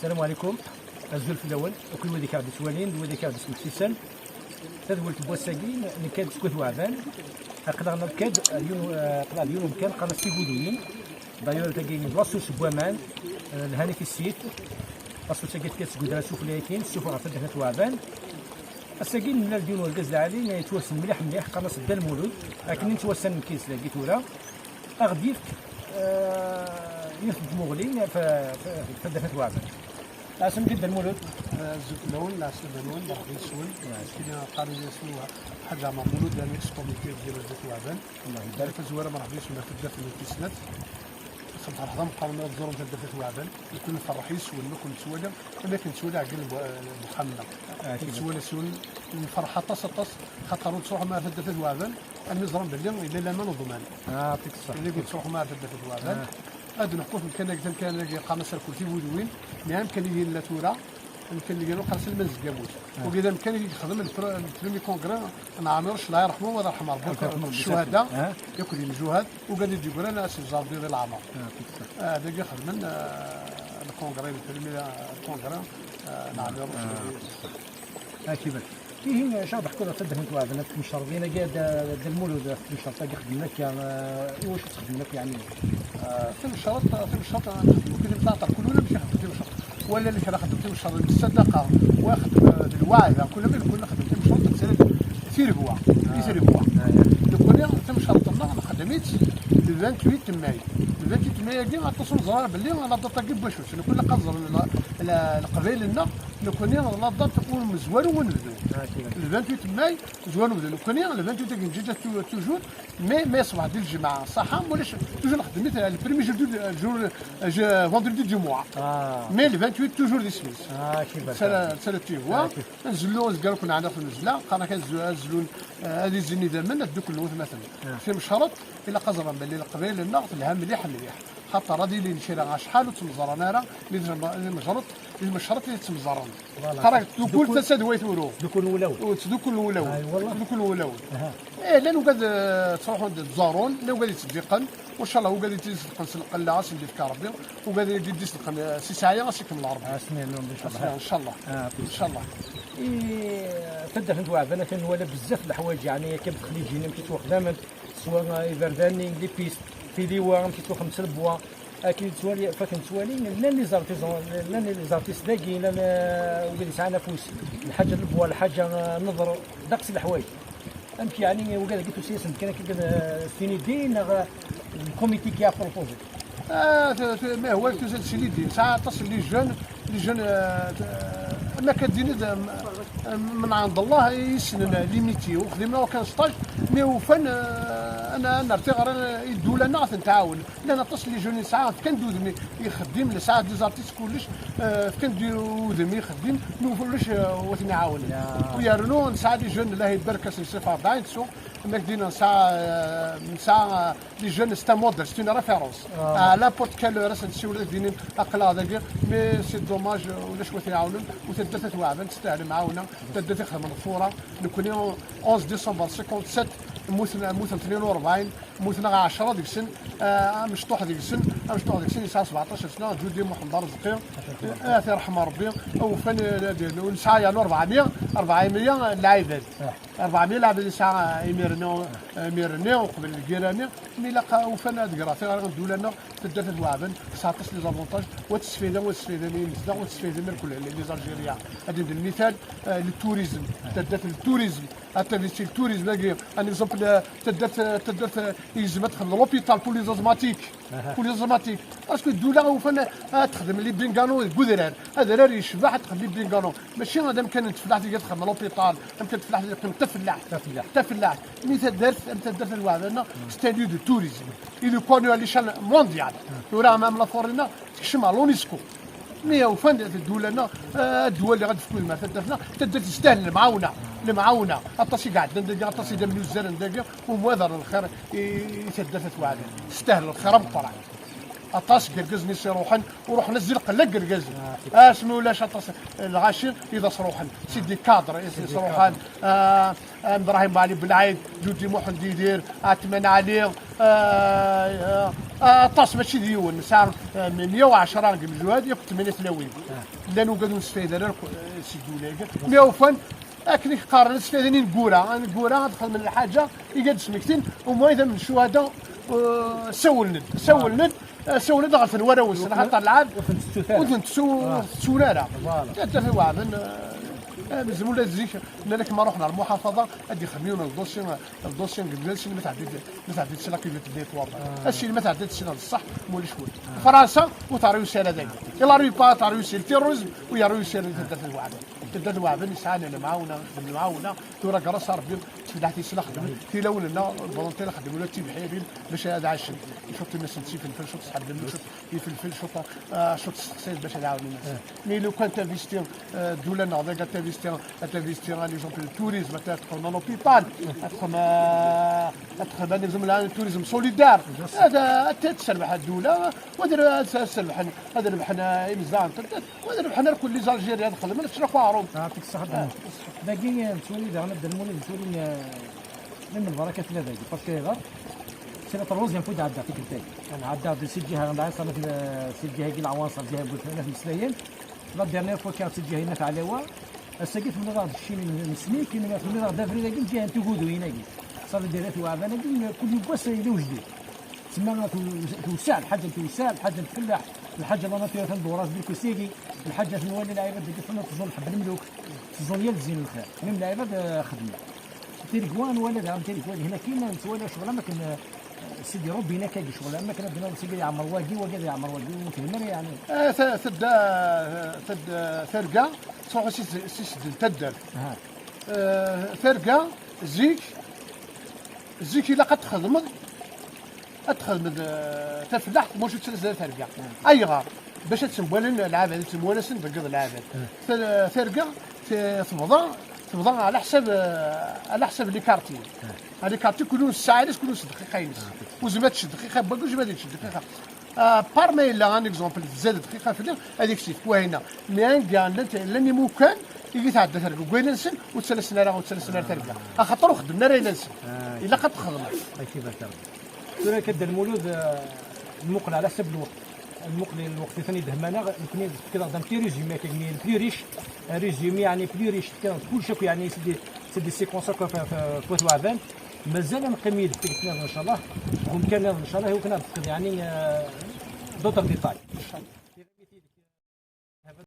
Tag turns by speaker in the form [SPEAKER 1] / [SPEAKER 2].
[SPEAKER 1] السلام عليكم. الزول في الاول وكل ودي كعب سوالين ودي كعب اسمه سيسن تدولت بوساقين نكاد سكوت وعبان قدرنا نكاد اليوم كان قناه سيغودوين دايور تاكين بلاصو سبوامان الهاني في السيت بلاصو تاكيت كتسكود سوف لكن سوف غتدخل وعبان الساقين من الديون والغاز العالي يتوسن مليح مليح قناه سدا المولود لكن نتوسن كيس لقيت ولا اغديف يثبت مغلين فدخلت وعبان اسم جدا المولود
[SPEAKER 2] الزوج الاول العسل الاول مرحبا يسول كنا قالوا لي يسول حاجه مع مولود لان اكسبوميتي ديال الزوج وعبان الله يبارك فزوره مرحبا يسول في الدفن والكيسنات صبح الحضام قالوا تزوروا في الدفن وعبان يكون فرح يسول لكم سواده ولكن سواده عقل محمد سواده سول الفرحه طس خاطر تروح ما في الدفن وعبان المزرم باللي الا لا ما نضمن
[SPEAKER 1] يعطيك الصحه
[SPEAKER 2] اللي قلت تروح ما في الدفن وعبان هادو نحكوا كان قناص الكرسي ودوين ميم كان يجي لا تورا يمكن اللي قالوا قناص المنز جاموس وكذا كان يخدم البريمي كونغرا انا عامرش الله يرحمه ولا يرحم ربي الشهداء ياكل الجهاد وقال يجي يقول انا اسي جابري ديال العمر هذا يخدم من الكونغرا البريمي الكونغرا نعمرش
[SPEAKER 1] كيفاش فيه شاطح كره تدخل انت وعدنا في مشربين قاد المولود في مشرط يخدم لك واش تخدم لك يعني
[SPEAKER 2] في المشرط ممكن نطلع كل ولا مش يخدم في المشرط ولا اللي كان خدمت المشرط بالصدقه واخد الوعي كل ما يكون خدمت المشرط في ربوع كنا المشرط الله خدمت ل 28 ماي 28 ماي كاع اتصل زرار باللي انا ضطا باش كنا قنزر القبائل لنا كنا لا ضط تقول مزوار ونبدو ل 28 ماي زوار ونبدو كنا ل 28 جيجا توجور ما يصبح ديال الجماعه صح ولاش توجور خدمت البريمي جور فوندردي دو موا مي ل 28 توجور دي سميس سنه تيوا نزلوا قالوا كنا عندنا في النزله قالنا كنزلوا هذه الزني دائما دوك النوث مثلا في مشرط الى قزرا باللي القبائل النقط لها مليح خاطر غادي اللي نشري شحال وتمزرنا راه المشرط اللي تمزرنا قراك دوكول تسد ويثورو
[SPEAKER 1] دوكول ولاو
[SPEAKER 2] دوكول ولاو لانه قاد تروحوا تزارون لو قاد يتصدقن وان شاء الله هو قاد يتصدقن سلق الله سيدي في ربي وقاد يتصدقن سي ساعه سيكم العرب
[SPEAKER 1] اسمع لهم
[SPEAKER 2] ان شاء الله ان شاء الله
[SPEAKER 1] تدخل انت وعبنا كان ولا بزاف الحوايج يعني كيف خليجيين كيتو خدامه سواء ايفرداني لي بيست في ديوان كيتو خمس البوا اكيد سوالي فكان سوالي لان لي زارتيست داكي لان وقال يسعى نفوس الحاجه البوا الحاجه نظر دقس الحوايج امشي يعني وقال قلت له سياسه كان سيني دين الكوميتي كي بروبوزي
[SPEAKER 2] ما هو سيني دين ساعه تصل لي جون ما كدير من عند الله يسنن ليميتي وخدمنا وكان ستاج مي وفن انا نرتي غير الدوله نعرف نتعاون لان تصل لي جوني ساعات كندوز يخدم لساعات دي زارتيست كلش كندوز يخدم نوفلش وتنعاون ويا رنون ساعات لي جون الله يبارك سي صفر داين سو انك دينا ساعه لي جون ستا موديل سي اون ريفيرونس لابورت كال راس نسول دينين اقلا هذاك مي سي دوماج ولا شويه يعاونون وتدات توعبن تستاهل معاونه تدات يخدم الفوره نكون 11 ديسمبر 57 موتنا 42 موتنا 10 ديك السن مشطوح ديك السن يسعى 17 سنه جودي محمد رزقي في رحمه ربي وفن ونسعى 400 العباد 400 العباد يسعى ميرني وقبل الكيراني مي لا وفن هاد كرافي غير ندو لنا تدات توعبن 19 لي زافونتاج وتستفيد من مزدا وتستفيد من كل لي زالجيريا هذا المثال للتوريزم تدات التوريزم حتى في التوريزم باقي ان اكزومبل تدات يلزم تخدم لوبيتال بوليزازماتيك باسكو الدوله وفن تخدم لي بينغانو كودرار هذا راه يشبع تخدم لي بينغانو ماشي هذا يمكن تفلاح تخدم لوبيتال يمكن تفلاح تفلاح مثال درت الوعد ستاديو دو توريزم il est connu à l'échelle mondiale وراه امام لافورينا تكشم على لونيسكو مي وفن الدوله الدول اللي غتفكوا الماء تدات تستاهل المعاونه اطاسي قاعد ندير اطاسي دم الزر ندير وموذر الخير يتدات توعد تستاهل الخير بطرع اطاس قرقزني سيروحن وروح نزل قلق قرقزني اسمو ولاش اطاس الغاشي اذا صروحن سيدي كادر صروحن ابراهيم علي بالعيد جودي محمد يدير اتمنى عليه طاس ماشي ديون سعر 110 رقم جواد ياك 8 تلاوين لانه قالوا نستفيد انا سيدونا 100 وفن اكن قارن نستفيد نقورا ندخل من الحاجه يقعد سمكتين وما اذا من الشهداء سول ند غلف الوراوس حتى العاد وثنت سوراره حتى في واحد بزمولا الزيك لك ما رحنا المحافظه ادي خميون الدوسي قبل سنه ما تعديت سنه كيف تديت واضح الشيء ما تعديت سنه الصح مول شكون فرنسا وتاريوسي هذا ذاك يلا ريبا تاريوسي التيروريزم ويا روسيا اللي تدات الوعد تدات الوعد نسعان انا معاونه تورا كراس ربي تفتحتي سنه خدم في لون لنا الفولونتير خدموا له تيب حيرين باش هذا عشان يحط الناس نسي في الفلفل شوط تحدد له في الفلفل شوط تخسيس باش يعاون الناس مي لو كان تانفيستير الدوله نهضر قالت تانفيستير لي جونبل التوريزم تدخل من لوبيطال تدخل من نظام التوريزم سوليدار هذا تسربح الدوله ودير تسربح هذا ربحنا امزان وهذا ربحنا كل لي زالجيريا دخل من الشرق واعرض
[SPEAKER 1] يعطيك الصحه باقي تولي دابا نبدا المولد تولي من البركه في هذا باسكو غير سي لا تروز ينفذ عدى في كنتاي انا عدى سي جهه غندا صارت سي جهه كي العواصر جهه بوثنا في مسلايين لا ديرنيير فوا كانت سي جهه هنا في علوا الساقيت من راه الشيء من سنين كي من راه دافري لكن جهه تقودوا هنا صار ديرات وعبانه كل يبوس يوجدوا تسمى توسع الحاجه توسع الحاجه تفلح الحاجه اللي فيها تندوراس بالكسيكي الحاجه نولي العباد اللي فينا تظن حب الملوك تظن ديال الزين الخير من العباد خدمه تيركوان ولا دعم تيركوان هنا كاين نسوالها شغله ما كان سيدي ربي هنا كاين شغله ما كان بدنا سيدي يعمر واجي وكذا يعمر واجي وفهمنا يعني
[SPEAKER 2] ثرقه صراحه سيسدل تدر ثرقه زيك الا قد تخدم تفلح مش تسلسل ثرقه اي غار باش تسمولن العاب تسمولن تنقض العاب ثرقه تفضل على حسب لي كارتي هذه كارتي كلهم الساعات كلهم دقيقه وزعما تشد دقيقه باكوش ما تشد دقيقه بارمي لا ان اكزومبل زاد دقيقه في هذيك الشيء وهنا مي كان لاني ممكن يجي تعدى ترقى كوينسن وتسلسنا راه ترقى خاطر خدمنا راه ينسن الا قد خدمنا
[SPEAKER 1] كيف ترى كدير المولود المقل على حسب الوقت الوقت ثاني دهمانه يمكن كذا قدام كي ريزومي كاين بلي ريش ريزومي يعني بلي ريش كذا كل شيء يعني سيدي سيكونس في كوت وعبان مازال مقيمين في ان شاء الله وممكن ان شاء الله هو كنا يعني دوطر ديتاي